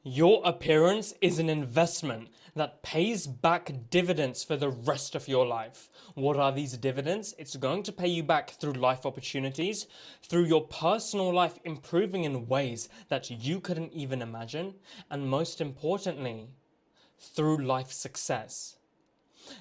Your appearance is an investment that pays back dividends for the rest of your life. What are these dividends? It's going to pay you back through life opportunities, through your personal life improving in ways that you couldn't even imagine, and most importantly, through life success.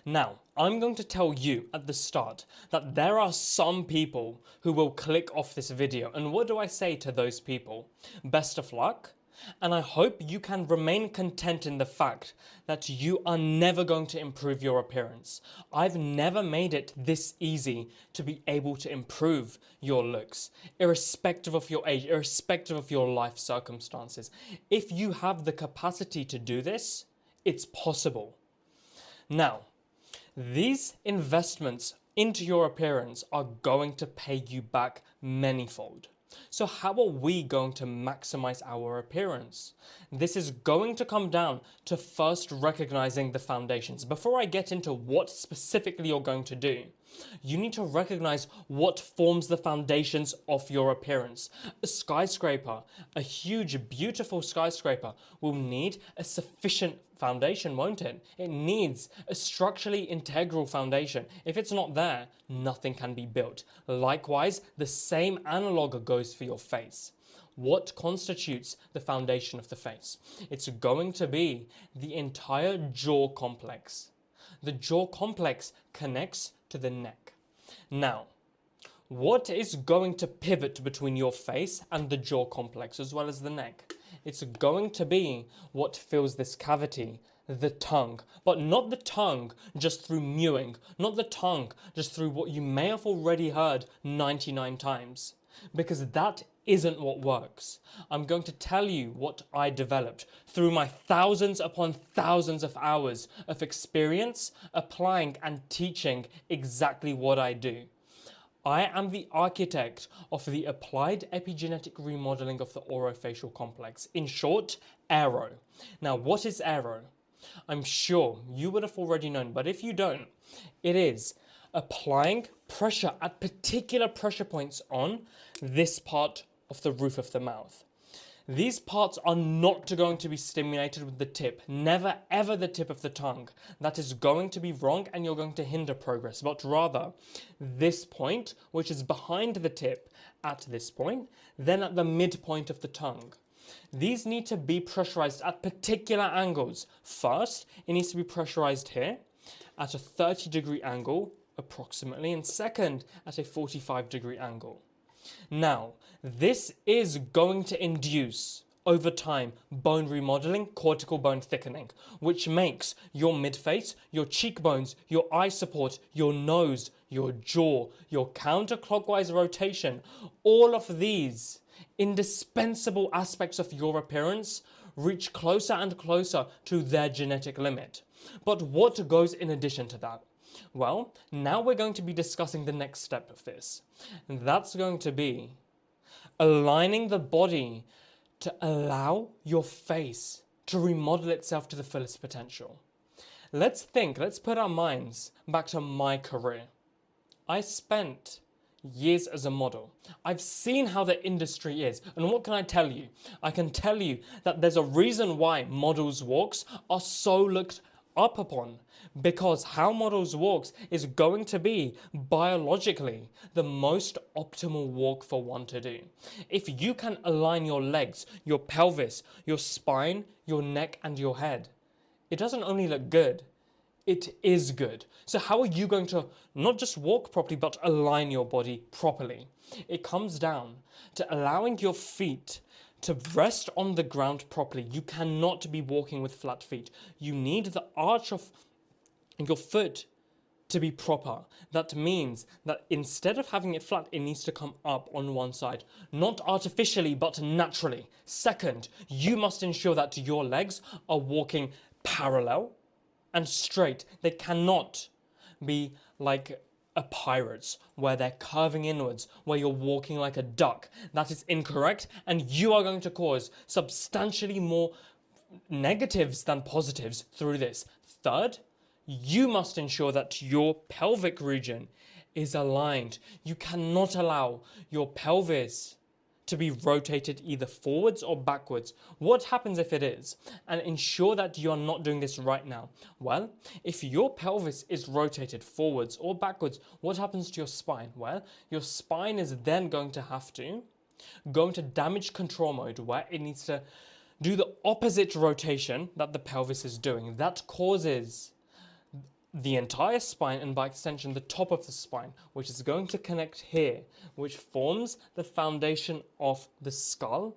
Now, I'm going to tell you at the start that there are some people who will click off this video. And what do I say to those people? Best of luck. And I hope you can remain content in the fact that you are never going to improve your appearance. I've never made it this easy to be able to improve your looks, irrespective of your age, irrespective of your life circumstances. If you have the capacity to do this, it's possible. Now, these investments into your appearance are going to pay you back manyfold. So how are we going to maximize our appearance? This is going to come down to first recognizing the foundations. Before I get into what specifically you're going to do, you need to recognize what forms the foundations of your appearance. A skyscraper, a huge, beautiful skyscraper, will need a sufficient foundation, won't it? It needs a structurally integral foundation. If it's not there, nothing can be built. Likewise, the same analog goes for your face. What constitutes the foundation of the face? It's going to be the entire jaw complex. The jaw complex connects to the neck. Now, what is going to pivot between your face and the jaw complex as well as the neck? It's going to be what fills this cavity, the tongue. But not the tongue just through mewing, not the tongue just through what you may have already heard 99 times. Because that isn't what works. I'm going to tell you what I developed through my thousands upon thousands of hours of experience applying and teaching exactly what I do. I am the architect of the applied epigenetic remodeling of the orofacial complex. In short, AERO. Now, what is AERO? I'm sure you would have already known, but if you don't, it is applying pressure at particular pressure points on this part of the roof of the mouth. These parts are not going to be stimulated with the tip, never ever the tip of the tongue. That is going to be wrong and you're going to hinder progress, but rather this point, which is behind the tip at this point, then at the midpoint of the tongue. These need to be pressurized at particular angles. First, it needs to be pressurized here at a 30-degree angle approximately, and second at a 45-degree angle. Now, this is going to induce, over time, bone remodeling, cortical bone thickening, which makes your midface, your cheekbones, your eye support, your nose, your jaw, your counterclockwise rotation, all of these indispensable aspects of your appearance reach closer and closer to their genetic limit. But what goes in addition to that? Well, now we're going to be discussing the next step of this. And that's going to be aligning the body to allow your face to remodel itself to the fullest potential. Let's put our minds back to my career. I spent years as a model. I've seen how the industry is, and what can I tell you? I can tell you that there's a reason why models' walks are so looked up upon, because how models walks is going to be biologically the most optimal walk for one to do. If you can align your legs, your pelvis, your spine, your neck and your head, it doesn't only look good, it is good. So how are you going to not just walk properly, but align your body properly? It comes down to allowing your feet to rest on the ground properly. You cannot be walking with flat feet. You need the arch of your foot to be proper. That means that instead of having it flat, it needs to come up on one side. Not artificially, but naturally. Second, you must ensure that your legs are walking parallel and straight. They cannot be like a pirate's, where they're curving inwards, where you're walking like a duck. That is incorrect, and you are going to cause substantially more negatives than positives through this. Third, you must ensure that your pelvic region is aligned. You cannot allow your pelvis to be rotated either forwards or backwards. What happens if it is? And ensure that you are not doing this right now. Well, if your pelvis is rotated forwards or backwards, what happens to your spine? Well, your spine is then going to have to go into damage control mode where it needs to do the opposite rotation that the pelvis is doing. That causes the entire spine and by extension the top of the spine, which is going to connect here, which forms the foundation of the skull,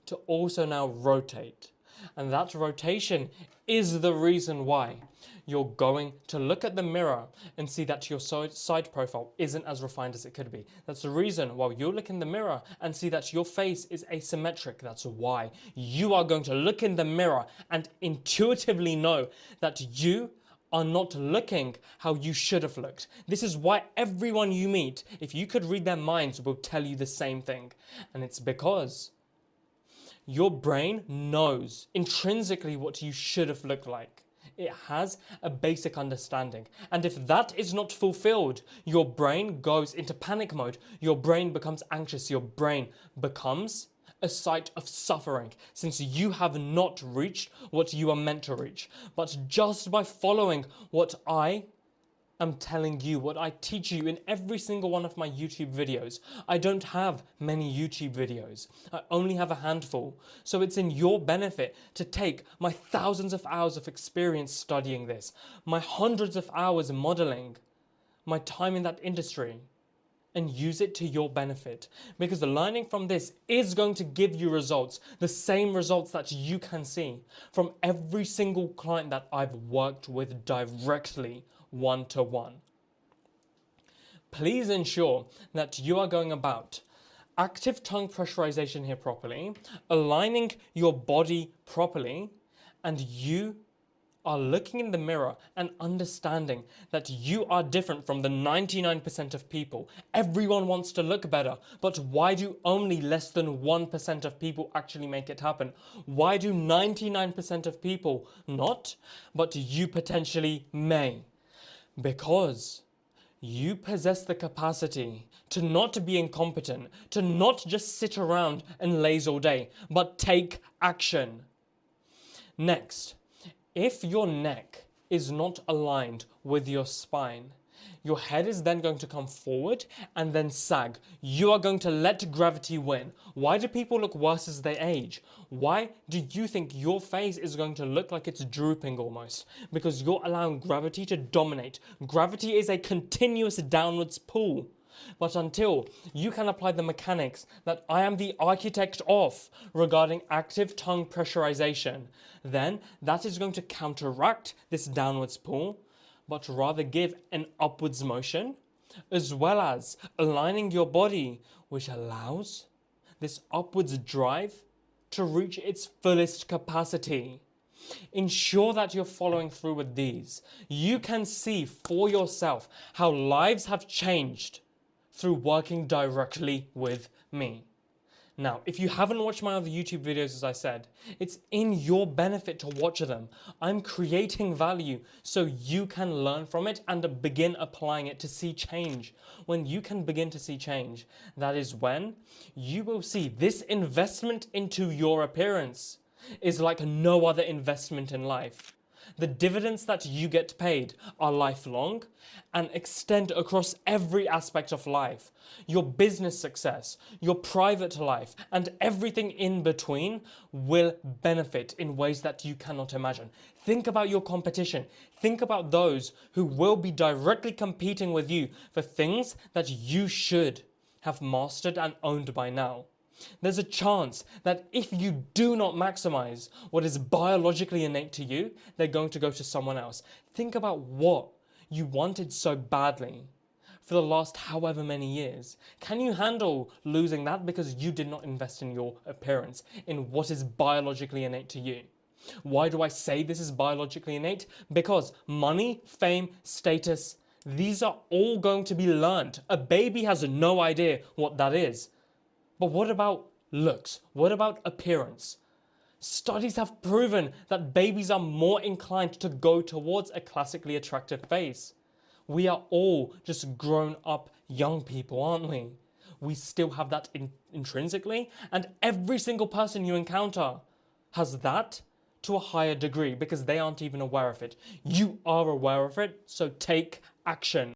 to also now rotate. And that rotation is the reason why you're going to look at the mirror and see that your side profile isn't as refined as it could be. That's the reason why you look in the mirror and see that your face is asymmetric. That's why you are going to look in the mirror and intuitively know that you are not looking how you should have looked. This is why everyone you meet, if you could read their minds, will tell you the same thing. And it's because your brain knows intrinsically what you should have looked like. It has a basic understanding. And if that is not fulfilled, your brain goes into panic mode. Your brain becomes anxious. Your brain becomes a site of suffering, since you have not reached what you are meant to reach. But just by following what I am telling you, what I teach you in every single one of my YouTube videos. I don't have many YouTube videos. I only have a handful. So it's in your benefit to take my thousands of hours of experience studying this, my hundreds of hours modeling, my time in that industry, and use it to your benefit. Because the learning from this is going to give you results, the same results that you can see from every single client that I've worked with directly, one-to-one. Please ensure that you are going about active tongue pressurization here properly, aligning your body properly, and you are looking in the mirror and understanding that you are different from the 99% of people. Everyone wants to look better, but why do only less than 1% of people actually make it happen? Why do 99% of people not, but you potentially may? Because you possess the capacity to not be incompetent, to not just sit around and laze all day, but take action. Next, if your neck is not aligned with your spine, your head is then going to come forward and then sag. You are going to let gravity win. Why do people look worse as they age? Why do you think your face is going to look like it's drooping almost? Because you're allowing gravity to dominate. Gravity is a continuous downwards pull. But until you can apply the mechanics that I am the architect of regarding active tongue pressurization, then that is going to counteract this downwards pull, but rather give an upwards motion, as well as aligning your body, which allows this upwards drive to reach its fullest capacity. Ensure that you're following through with these. You can see for yourself how lives have changed through working directly with me. Now, if you haven't watched my other YouTube videos, as I said, it's in your benefit to watch them. I'm creating value so you can learn from it and begin applying it to see change. When you can begin to see change, that is when you will see this investment into your appearance is like no other investment in life. The dividends that you get paid are lifelong and extend across every aspect of life. Your business success, your private life, and everything in between will benefit in ways that you cannot imagine. Think about your competition. Think about those who will be directly competing with you for things that you should have mastered and owned by now. There's a chance that if you do not maximize what is biologically innate to you, they're going to go to someone else. Think about what you wanted so badly for the last however many years. Can you handle losing that because you did not invest in your appearance, in what is biologically innate to you? Why do I say this is biologically innate? Because money, fame, status, these are all going to be learned. A baby has no idea what that is. But what about looks? What about appearance? Studies have proven that babies are more inclined to go towards a classically attractive face. We are all just grown up young people, aren't we? we still have that intrinsically, and every single person you encounter has that to a higher degree because they aren't even aware of it. You are aware of it, so take action.